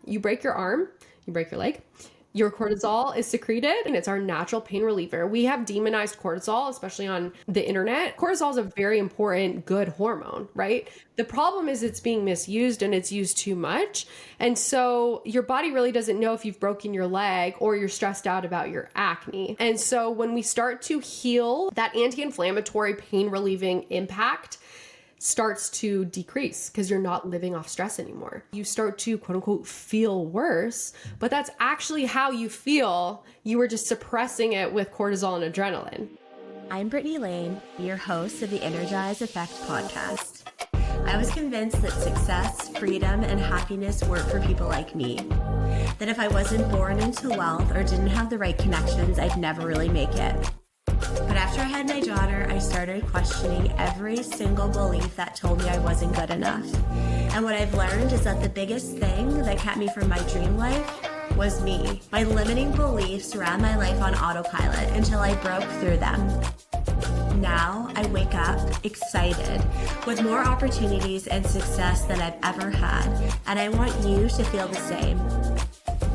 you break your arm, you break your leg, your cortisol is secreted, and it's our natural pain reliever. We have demonized cortisol, especially on the internet. Cortisol is a very important, good hormone, right? The problem is it's being misused and it's used too much. And so your body really doesn't know if you've broken your leg or you're stressed out about your acne. And so when we start to heal, that anti-inflammatory pain relieving impact starts to decrease because you're not living off stress anymore. You start to quote unquote feel worse, but that's actually how you feel. You were just suppressing it with cortisol and adrenaline. I'm Brittany Lane, your host of the Innergize Effect podcast. I was convinced that success, freedom, and happiness work for people like me. That if I wasn't born into wealth or didn't have the right connections, I'd never really make it. But after I had my daughter, I started questioning every single belief that told me I wasn't good enough. And what I've learned is that the biggest thing that kept me from my dream life was me. My limiting beliefs ran my life on autopilot until I broke through them. Now I wake up excited with more opportunities and success than I've ever had. And I want you to feel the same.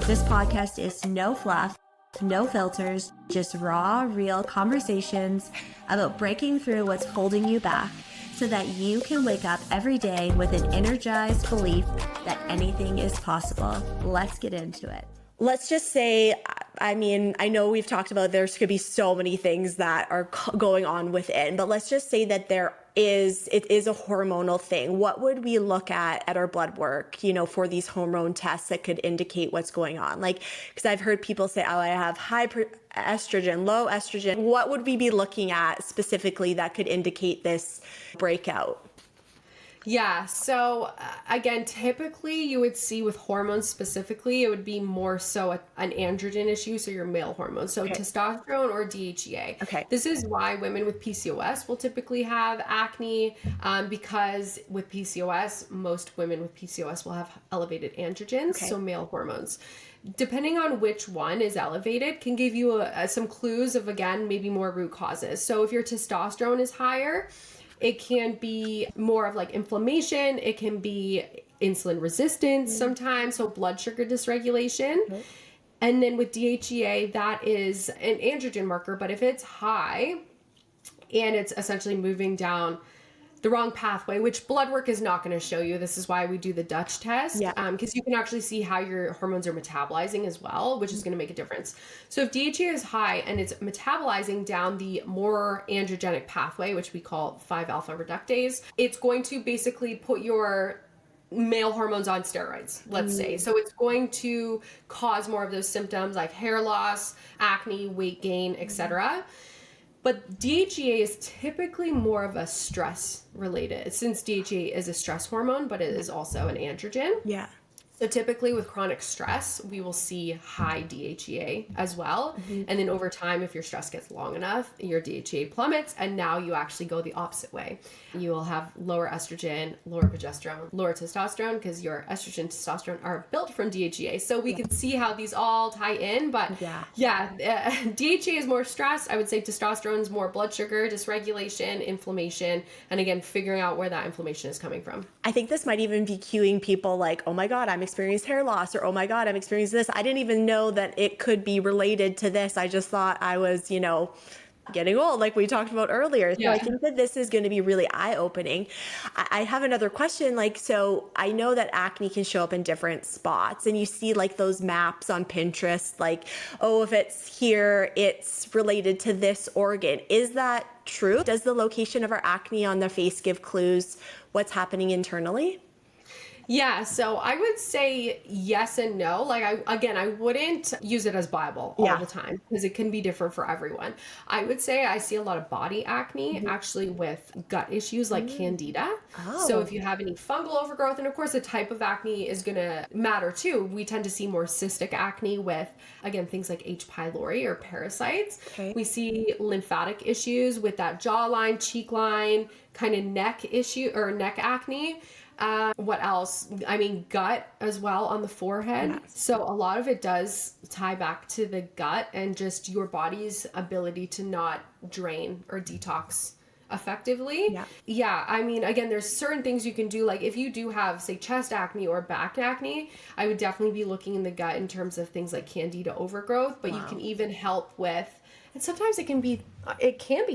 This podcast is no fluff. No filters, just raw, real conversations about breaking through what's holding you back so that you can wake up every day with an energized belief that anything is possible. Let's get into it. Let's just say, I know we've talked about there could be so many things that are going on within, but let's just say that it is a hormonal thing. What would we look at our blood work, for these hormone tests that could indicate what's going on? Because I've heard people say, oh, I have high estrogen, low estrogen. What would we be looking at specifically that could indicate this breakout? Yeah. So again, typically you would see with hormones specifically, it would be more so an androgen issue. So your male hormones, so testosterone or DHEA. Okay. This is why women with PCOS will typically have acne, because with PCOS, most women with PCOS will have elevated androgens, so male hormones. Depending on which one is elevated can give you some clues of, again, maybe more root causes. So if your testosterone is higher, it can be more of like inflammation. It can be insulin resistance sometimes, so blood sugar dysregulation. And then with DHEA, that is an androgen marker, but if it's high and it's essentially moving down the wrong pathway, which blood work is not going to show you. This is why we do the Dutch test, because you can actually see how your hormones are metabolizing as well, which is going to make a difference. So if DHEA is high and it's metabolizing down the more androgenic pathway, which we call 5-alpha reductase, it's going to basically put your male hormones on steroids, let's say. So it's going to cause more of those symptoms like hair loss, acne, weight gain, etc. But DHEA is typically more of a stress related, since DHEA is a stress hormone, but it is also an androgen. Yeah. So typically with chronic stress, we will see high DHEA as well. And then over time, if your stress gets long enough, your DHEA plummets, and now you actually go the opposite way. You will have lower estrogen, lower progesterone, lower testosterone, because your estrogen and testosterone are built from DHEA. So we can see how these all tie in, but DHEA is more stress. I would say testosterone is more blood sugar, dysregulation, inflammation, and again, figuring out where that inflammation is coming from. I think this might even be cueing people like, oh my God, I'm experiencing hair loss, or oh my God, I'm experiencing this. I didn't even know that it could be related to this. I just thought I was, getting old, like we talked about earlier. So I think that this is going to be really eye-opening. I have another question. So I know that acne can show up in different spots, and you see like those maps on Pinterest, like, oh, if it's here, it's related to this organ. Is that true? Does the location of our acne on the face give clues what's happening internally? Yeah, so I would say yes and no. I wouldn't use it as Bible all the time because it can be different for everyone. I would say I see a lot of body acne actually with gut issues like candida. So if you have any fungal overgrowth, and of course the type of acne is going to matter too. We tend to see more cystic acne with, again, things like H. pylori or parasites. We see lymphatic issues with that jawline, cheek line, kind of neck issue or neck acne. What else? I mean, gut as well on the forehead. Yes. So a lot of it does tie back to the gut and just your body's ability to not drain or detox effectively. Yeah. I mean, again, there's certain things you can do. Like if you do have, say, chest acne or back acne, I would definitely be looking in the gut in terms of things like candida overgrowth, but you can even help with, and sometimes it can be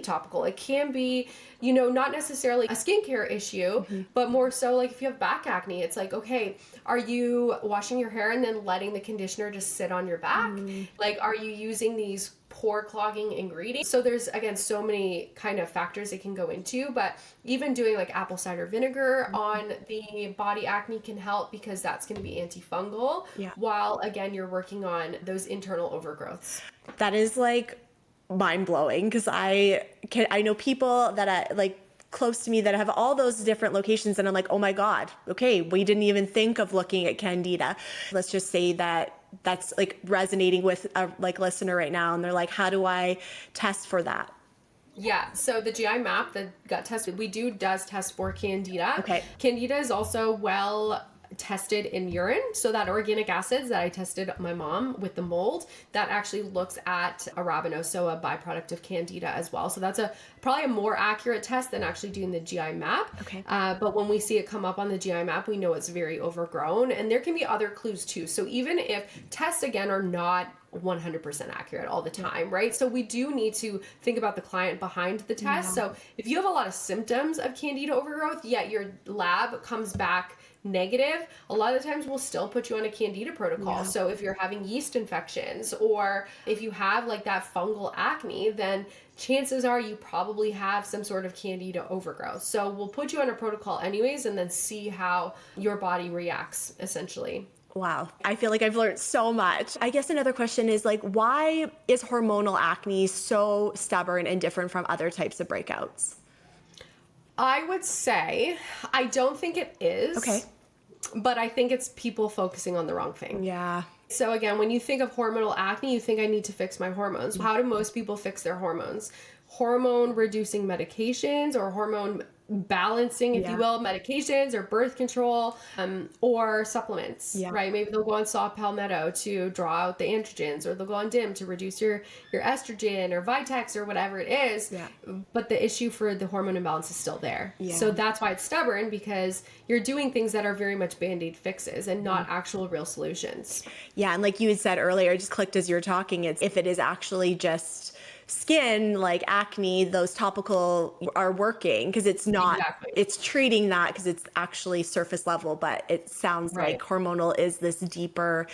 topical. It can be, not necessarily a skincare issue, but more so like if you have back acne, it's like, okay, are you washing your hair and then letting the conditioner just sit on your back? Like, are you using these pore clogging ingredients? So there's, again, so many kind of factors it can go into, but even doing like apple cider vinegar on the body acne can help because that's going to be antifungal while, again, you're working on those internal overgrowths. That is like mind-blowing because I know people that like close to me that have all those different locations, and I'm like, oh my God, okay, we didn't even think of looking at candida. Let's just say that that's like resonating with a like listener right now, and they're like, how do I test for that? Yeah, so the GI map, the gut test, does test for candida. Okay. Candida is also well tested in urine. So that organic acids that I tested my mom with the mold, that actually looks at arabinose, so a byproduct of candida as well. So that's probably a more accurate test than actually doing the GI map. Okay. But when we see it come up on the GI map, we know it's very overgrown, and there can be other clues too. So even if tests, again, are not 100% accurate all the time, right? So we do need to think about the client behind the test. So if you have a lot of symptoms of candida overgrowth, yet your lab comes back negative, a lot of the times we'll still put you on a candida protocol. So if you're having yeast infections or if you have like that fungal acne, then chances are you probably have some sort of candida overgrowth. So we'll put you on a protocol anyways and then see how your body reacts essentially. Wow. I feel like I've learned so much. I guess another question is like, why is hormonal acne so stubborn and different from other types of breakouts? I would say, I don't think it is. Okay. But I think it's people focusing on the wrong thing. Yeah. So again, when you think of hormonal acne, you think I need to fix my hormones. How do most people fix their hormones? Hormone reducing medications or hormone balancing, if you will, medications or birth control, or supplements, right? Maybe they'll go on saw palmetto to draw out the androgens, or they'll go on DIM to reduce your estrogen or Vitex or whatever it is. But the issue for the hormone imbalance is still there. So that's why it's stubborn, because you're doing things that are very much Band-Aid fixes and not actual real solutions. Yeah. And like you had said earlier, it just clicked as you're talking. It's if it is actually just skin, like acne, those topical are working because it's not, it's treating that because it's actually surface level, but it sounds like hormonal is this deeper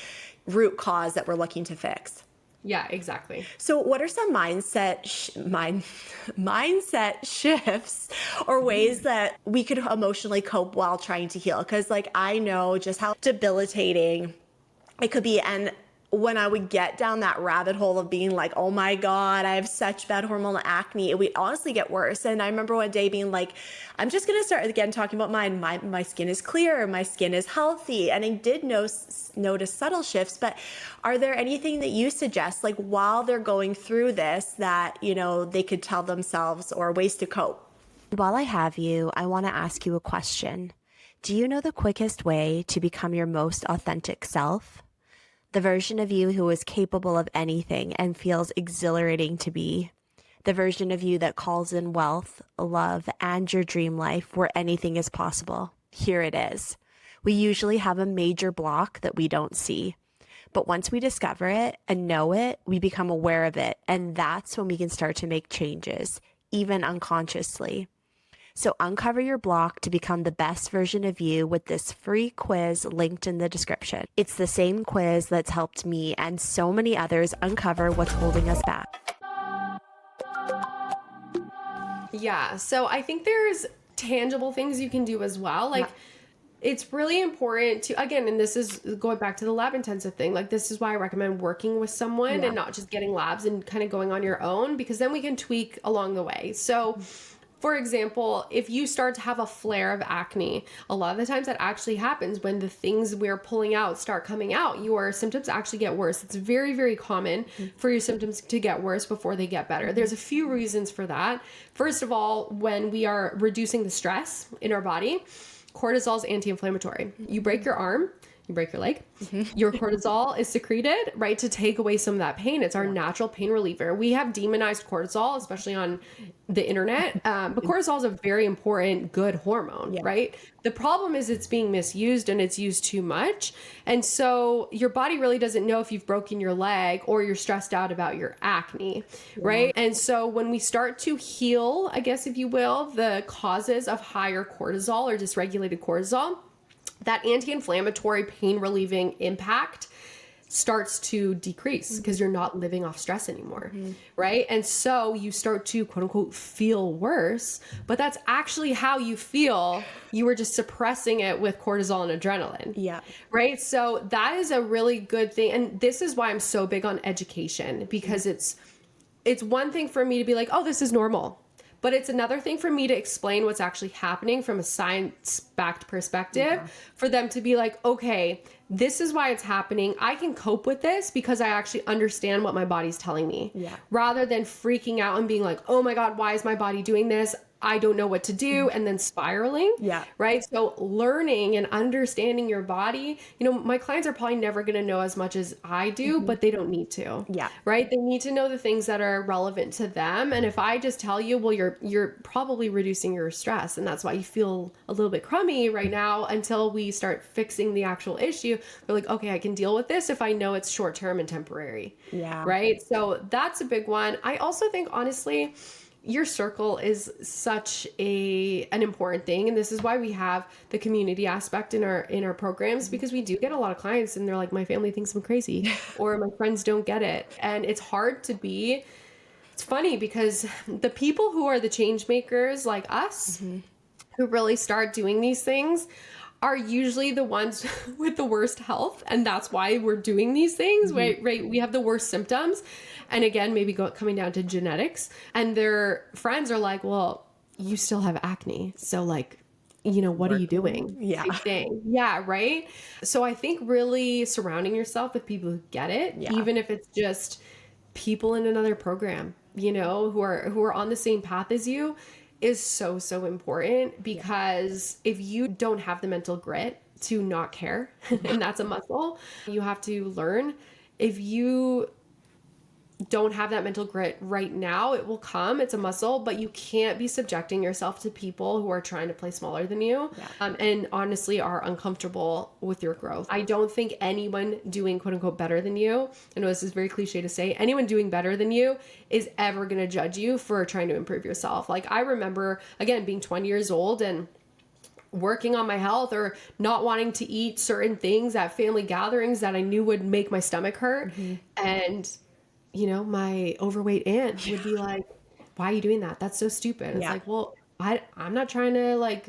root cause that we're looking to fix. Yeah, exactly. So what are some mindset shifts or ways that we could emotionally cope while trying to heal? Because like, I know just how debilitating it could be. And when I would get down that rabbit hole of being like, oh my God, I have such bad hormonal acne, it would honestly get worse. And I remember one day being like, I'm just going to start again talking about mine. My skin is clear, my skin is healthy. And I did notice subtle shifts, but are there anything that you suggest, like while they're going through this, that, they could tell themselves or ways to cope? While I have you, I want to ask you a question. Do you know the quickest way to become your most authentic self? The version of you who is capable of anything and feels exhilarating to be. The version of you that calls in wealth, love, and your dream life where anything is possible. Here it is. We usually have a major block that we don't see. But once we discover it and know it, we become aware of it. And that's when we can start to make changes, even unconsciously. So uncover your block to become the best version of you with this free quiz linked in the description. It's the same quiz that's helped me and so many others uncover what's holding us back. Yeah, so I think there's tangible things you can do as well. Like, it's really important to, again, and this is going back to the lab intensive thing, like this is why I recommend working with someone and not just getting labs and kind of going on your own, because then we can tweak along the way. So for example, if you start to have a flare of acne, a lot of the times that actually happens when the things we're pulling out start coming out. Your symptoms actually get worse. It's very, very common for your symptoms to get worse before they get better. There's a few reasons for that. First of all, when we are reducing the stress in our body, cortisol is anti-inflammatory. You break your arm, you break your leg, your cortisol is secreted, right, to take away some of that pain. It's our natural pain reliever. We have demonized cortisol, especially on the internet, but cortisol is a very important, good hormone, right? The problem is it's being misused and it's used too much. And so your body really doesn't know if you've broken your leg or you're stressed out about your acne, right? And so when we start to heal, I guess, if you will, the causes of higher cortisol or dysregulated cortisol, that anti-inflammatory pain relieving impact starts to decrease because you're not living off stress anymore, right? And so you start to quote unquote feel worse, but that's actually how you feel. You were just suppressing it with cortisol and adrenaline. Yeah. Right? So that is a really good thing. And this is why I'm so big on education, because it's one thing for me to be like, oh, this is normal. But it's another thing for me to explain what's actually happening from a science-backed perspective, for them to be like, okay, this is why it's happening. I can cope with this because I actually understand what my body's telling me. Rather than freaking out and being like, oh my God, why is my body doing this? I don't know what to do, and then spiraling. Right. So learning and understanding your body, my clients are probably never going to know as much as I do, but they don't need to. Right. They need to know the things that are relevant to them. And if I just tell you, well, you're probably reducing your stress, and that's why you feel a little bit crummy right now, until we start fixing the actual issue. We're like, okay, I can deal with this if I know it's short term and temporary. Right. So that's a big one. I also think, honestly, your circle is such an important thing. And this is why we have the community aspect in our programs, because we do get a lot of clients and they're like, my family thinks I'm crazy, or my friends don't get it. And it's hard to be. It's funny because the people who are the change makers like us, who really start doing these things, are usually the ones with the worst health. And that's why we're doing these things, right? We have the worst symptoms. And again, maybe coming down to genetics, and their friends are like, well, you still have acne. So like, what are you doing? Same thing. Yeah. Right. So I think really surrounding yourself with people who get it, even if it's just people in another program, who are on the same path as you, is so, so important. Because if you don't have the mental grit to not care, and that's a muscle you have to learn, if you don't have that mental grit right now, it will come. It's a muscle, but you can't be subjecting yourself to people who are trying to play smaller than you, and honestly are uncomfortable with your growth. I don't think anyone doing quote unquote better than you, I know this is very cliche to say, anyone doing better than you is ever going to judge you for trying to improve yourself. Like I remember, again, being 20 years old and working on my health, or not wanting to eat certain things at family gatherings that I knew would make my stomach hurt. And my overweight aunt would be like, why are you doing that? That's so stupid. It's like, well, I'm not trying to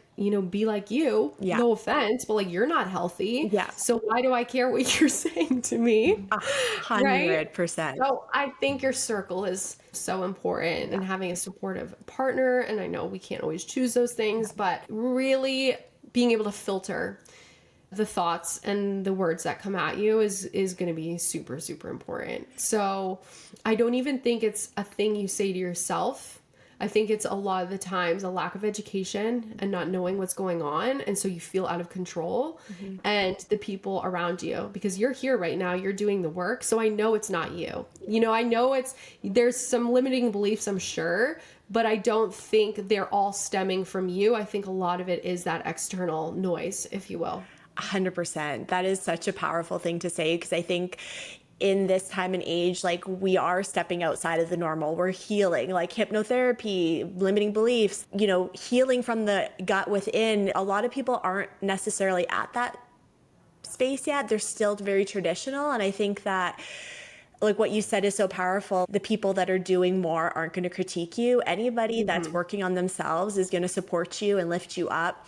be like you, no offense, but you're not healthy. So why do I care what you're saying to me? 100%. So I think your circle is so important, and having a supportive partner. And I know we can't always choose those things, but really being able to filter the thoughts and the words that come at you is going to be super, super important. So I don't even think it's a thing you say to yourself. I think it's a lot of the times a lack of education and not knowing what's going on. And so you feel out of control, and the people around you, because you're here right now, you're doing the work. So I know it's not you. I know there's some limiting beliefs, I'm sure, but I don't think they're all stemming from you. I think a lot of it is that external noise, if you will. 100%. That is such a powerful thing to say, because I think in this time and age, we are stepping outside of the normal. We're healing, like hypnotherapy, limiting beliefs, healing from the gut within. A lot of people aren't necessarily at that space yet. They're still very traditional. And I think that what you said is so powerful. The people that are doing more aren't going to critique you. Anybody that's working on themselves is going to support you and lift you up,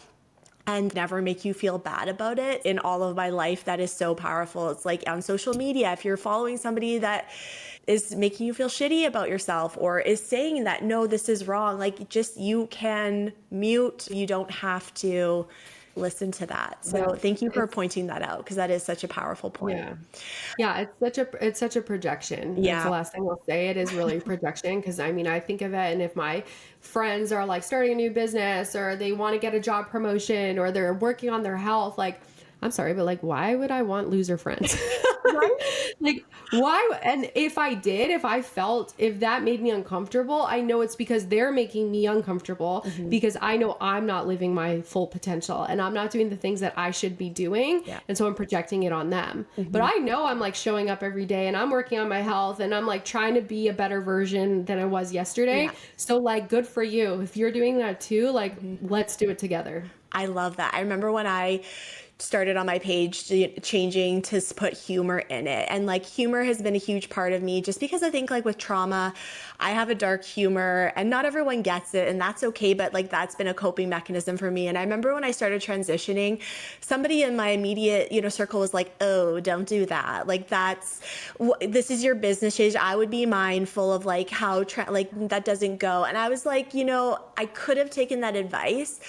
and never make you feel bad about it. In all of my life, that is so powerful. It's like on social media, if you're following somebody that is making you feel shitty about yourself, or is saying that, no, this is wrong, you can mute. You don't have to listen to that. So thank you for pointing that out, because that is such a powerful point. Yeah. It's such a projection. That's the last thing I'll say. It is really projection. Cause I think of it, and if my friends are starting a new business, or they want to get a job promotion, or they're working on their health, I'm sorry, but like, why would I want loser friends? Right? Like, why? And if that made me uncomfortable, I know it's because they're making me uncomfortable because I know I'm not living my full potential and I'm not doing the things that I should be doing. Yeah. And so I'm projecting it on them. But I know I'm like showing up every day and I'm working on my health and I'm like trying to be a better version than I was yesterday. Yeah. So like, good for you. If you're doing that too, like, let's do it together. I love that. I remember when I started on my page changing to put humor in it. And like humor has been a huge part of me just because I think like with trauma, I have a dark humor and not everyone gets it and that's okay. But like that's been a coping mechanism for me. And I remember when I started transitioning, somebody in my immediate, circle was like, oh, don't do that. Like this is your business change. I would be mindful of like how that doesn't go. And I was like, I could have taken that advice.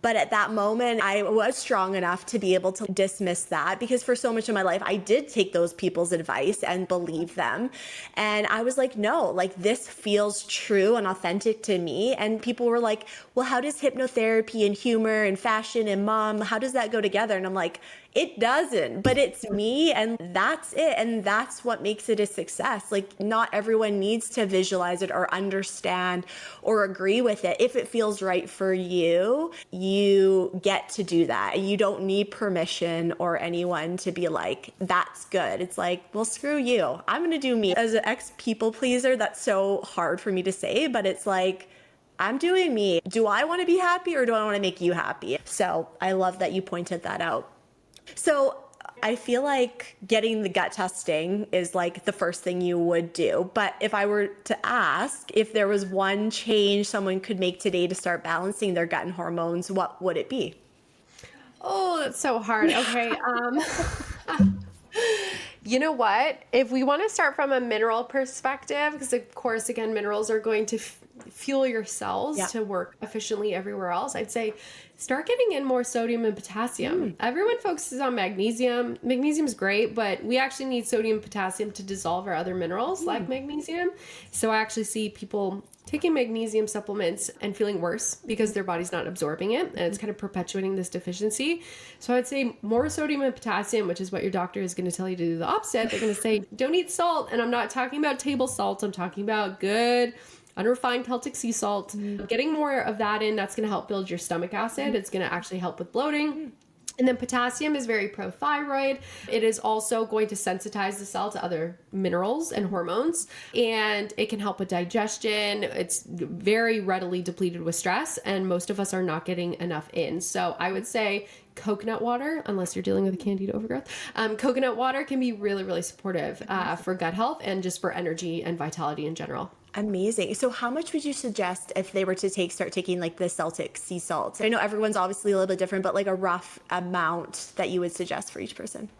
But at that moment, I was strong enough to be able to dismiss that because for so much of my life, I did take those people's advice and believe them. And I was like, no, like this feels true and authentic to me. And people were like, well, how does hypnotherapy and humor and fashion and mom, how does that go together? And I'm like, it doesn't, but it's me and that's it. And that's what makes it a success. Like not everyone needs to visualize it or understand or agree with it. If it feels right for you, you get to do that. You don't need permission or anyone to be like, that's good. It's like, well, screw you. I'm going to do me. As an ex-people pleaser, that's so hard for me to say, but it's like, I'm doing me. Do I want to be happy or do I want to make you happy? So I love that you pointed that out. So I feel like getting the gut testing is like the first thing you would do. But if I were to ask if there was one change someone could make today to start balancing their gut and hormones, what would it be? Oh, that's so hard. Okay. You know what? If we want to start from a mineral perspective, because of course, again, minerals are going to fuel your cells to work efficiently everywhere else, I'd say start getting in more sodium and potassium. Everyone focuses on magnesium. Magnesium's great, but we actually need sodium and potassium to dissolve our other minerals like magnesium. So I actually see people taking magnesium supplements and feeling worse because their body's not absorbing it and it's kind of perpetuating this deficiency. So I'd say more sodium and potassium, which is what your doctor is going to tell you to do the opposite. They're going to say, don't eat salt. And I'm not talking about table salt. I'm talking about good unrefined Celtic sea salt. Getting more of that in, that's going to help build your stomach acid. It's going to actually help with bloating. And then potassium is very pro-thyroid. It is also going to sensitize the cell to other minerals and hormones, and it can help with digestion. It's very readily depleted with stress, and most of us are not getting enough in. So I would say coconut water, unless you're dealing with a candida overgrowth, coconut water can be really, really supportive for gut health and just for energy and vitality in general. Amazing. So how much would you suggest if they were to start taking like the Celtic sea salt? I know everyone's obviously a little bit different, but like a rough amount that you would suggest for each person.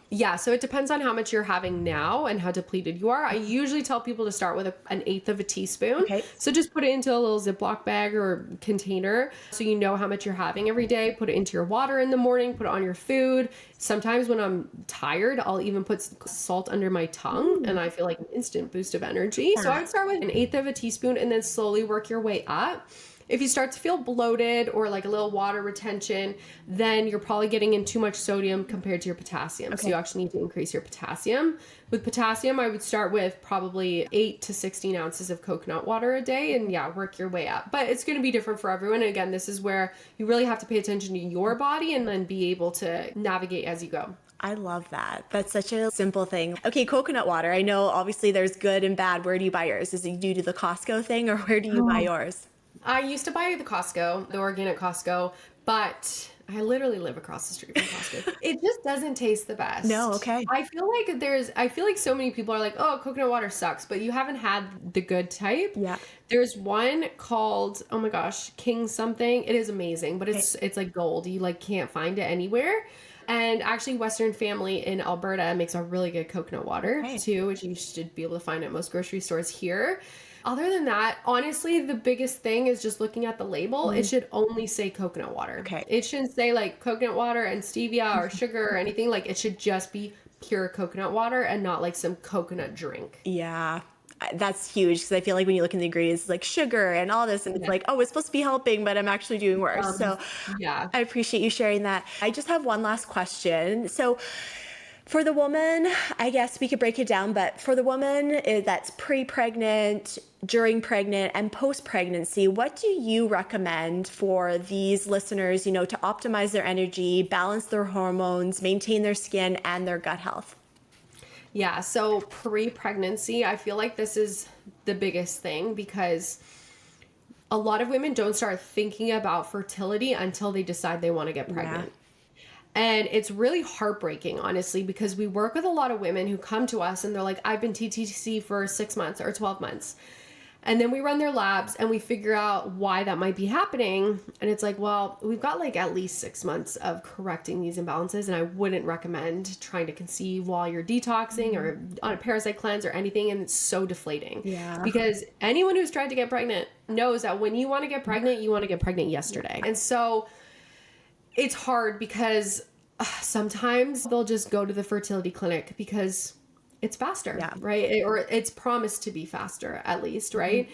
Yeah, so it depends on how much you're having now and how depleted you are. I usually tell people to start with an eighth of a teaspoon. Okay. So just put it into a little Ziploc bag or container so you know how much you're having every day. Put it into your water in the morning, put it on your food. Sometimes when I'm tired, I'll even put salt under my tongue and I feel like an instant boost of energy. So I would start with an eighth of a teaspoon and then slowly work your way up. If you start to feel bloated or like a little water retention, then you're probably getting in too much sodium compared to your potassium. Okay. So you actually need to increase your potassium. With potassium, I would start with probably 8 to 16 ounces of coconut water a day and work your way up. But it's going to be different for everyone. And again, this is where you really have to pay attention to your body and then be able to navigate as you go. I love that. That's such a simple thing. Okay, coconut water. I know obviously there's good and bad. Where do you buy yours? Is it due to the Costco thing or where do you buy yours? I used to buy the Costco, the organic Costco, but I literally live across the street from Costco. It just doesn't taste the best. No, okay. I feel like so many people are like, oh, coconut water sucks, but you haven't had the good type. Yeah. There's one called, oh my gosh, King something. It is amazing, but it's like gold. You like can't find it anywhere. And actually Western Family in Alberta makes a really good coconut water too, which you should be able to find at most grocery stores here. Other than that, honestly, the biggest thing is just looking at the label. It should only say coconut water. Okay. It shouldn't say like coconut water and stevia or sugar or anything. Like it should just be pure coconut water and not like some coconut drink. Yeah. That's huge, because I feel like when you look in the ingredients, it's like sugar and all this, and it's like, oh, it's supposed to be helping, but I'm actually doing worse. So yeah. I appreciate you sharing that. I just have one last question. So for the woman, I guess we could break it down, but for the woman that's pre-pregnant, during pregnant, and post-pregnancy, what do you recommend for these listeners, to optimize their energy, balance their hormones, maintain their skin and their gut health? Yeah, so pre-pregnancy, I feel like this is the biggest thing, because a lot of women don't start thinking about fertility until they decide they want to get pregnant. Yeah. And it's really heartbreaking, honestly, because we work with a lot of women who come to us and they're like, I've been TTC for 6 months or 12 months. And then we run their labs and we figure out why that might be happening. And it's like, well, we've got like at least 6 months of correcting these imbalances. And I wouldn't recommend trying to conceive while you're detoxing or on a parasite cleanse or anything. And it's so deflating. Yeah. Because anyone who's tried to get pregnant knows that when you want to get pregnant, you want to get pregnant yesterday. And so it's hard, because sometimes they'll just go to the fertility clinic because it's faster, right? Or it's promised to be faster, at least, right? Mm-hmm.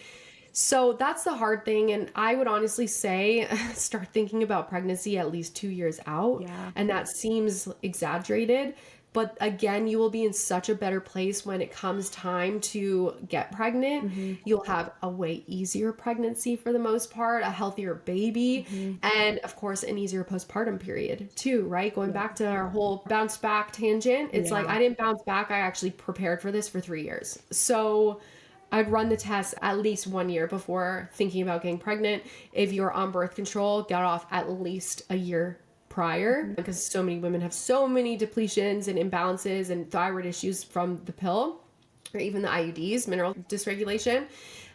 So that's the hard thing. And I would honestly say start thinking about pregnancy at least 2 years out. Yeah. And that seems exaggerated. But again, you will be in such a better place when it comes time to get pregnant. Mm-hmm. You'll have a way easier pregnancy for the most part, a healthier baby, and of course, an easier postpartum period too, right? Going back to our whole bounce back tangent, it's like, I didn't bounce back. I actually prepared for this for 3 years. So I'd run the test at least 1 year before thinking about getting pregnant. If you're on birth control, get off at least a year prior, because so many women have so many depletions and imbalances and thyroid issues from the pill, or even the IUDs, mineral dysregulation.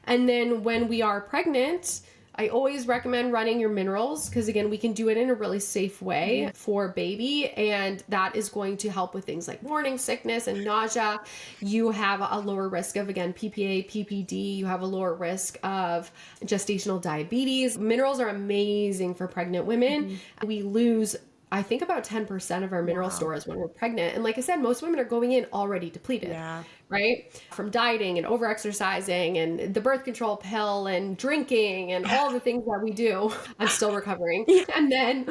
And then when we are pregnant, I always recommend running your minerals, because again, we can do it in a really safe way for baby, and that is going to help with things like morning sickness and nausea. You have a lower risk of, again, PPA, PPD. You have a lower risk of gestational diabetes. Minerals are amazing for pregnant women. We lose, I think, about 10% of our mineral stores when we're pregnant. And like I said, most women are going in already depleted, right? From dieting and over-exercising and the birth control pill and drinking and all the things that we do. I'm still recovering. And then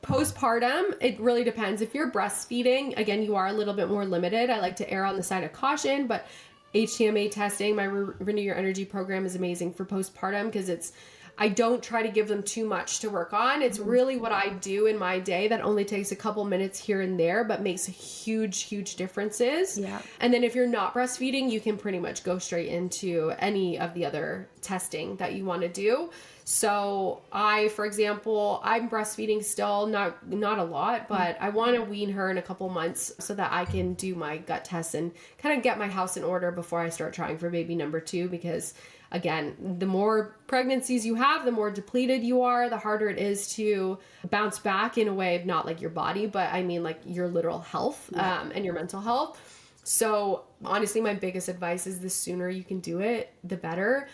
postpartum, it really depends. If you're breastfeeding, again, you are a little bit more limited. I like to err on the side of caution, but HTMA testing, my Renew Your Energy program, is amazing for postpartum, because I don't try to give them too much to work on. It's really what I do in my day that only takes a couple minutes here and there, but makes huge, huge differences. Yeah. And then if you're not breastfeeding, you can pretty much go straight into any of the other testing that you want to do. So for example, I'm breastfeeding still, not a lot, but I want to wean her in a couple months so that I can do my gut tests and kind of get my house in order before I start trying for baby number 2, because again, the more pregnancies you have, the more depleted you are, the harder it is to bounce back in a way of not like your body, but I mean like your literal health and your mental health. So honestly, my biggest advice is the sooner you can do it, the better.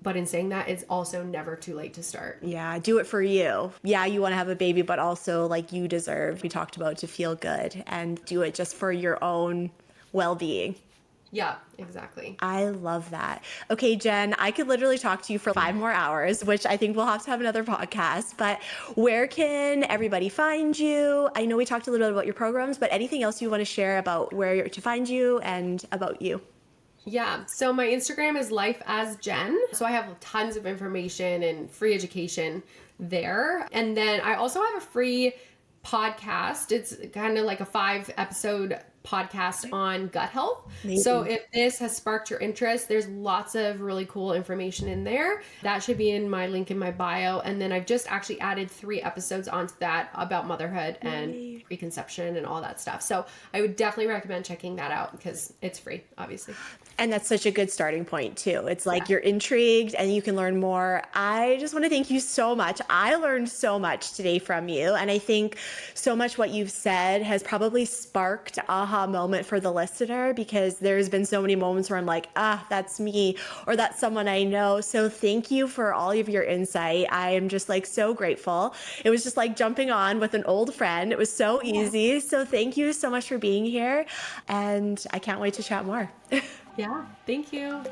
But in saying that, it's also never too late to start. Yeah, do it for you. Yeah, you want to have a baby, but also like you deserve, we talked about, to feel good, and do it just for your own well-being. Yeah, exactly. I love that. Okay, Jenn, I could literally talk to you for 5 more hours, which I think we'll have to have another podcast, but where can everybody find you? I know we talked a little bit about your programs, but anything else you want to share about where to find you and about you? Yeah, so my Instagram is Life as Jenn. So I have tons of information and free education there. And then I also have a free podcast. It's kind of like a 5-episode podcast on gut health. Amazing. So if this has sparked your interest, there's lots of really cool information in there. That should be in my link in my bio. And then I've just actually added 3 episodes onto that about motherhood and preconception and all that stuff. So I would definitely recommend checking that out, because it's free, obviously. And that's such a good starting point too. It's like you're intrigued and you can learn more. I just want to thank you so much. I learned so much today from you. And I think so much what you've said has probably sparked aha moment for the listener, because there's been so many moments where I'm like, that's me, or that's someone I know. So thank you for all of your insight. I am just like so grateful. It was just like jumping on with an old friend. It was so easy. So thank you so much for being here. And I can't wait to chat more. Yeah, thank you.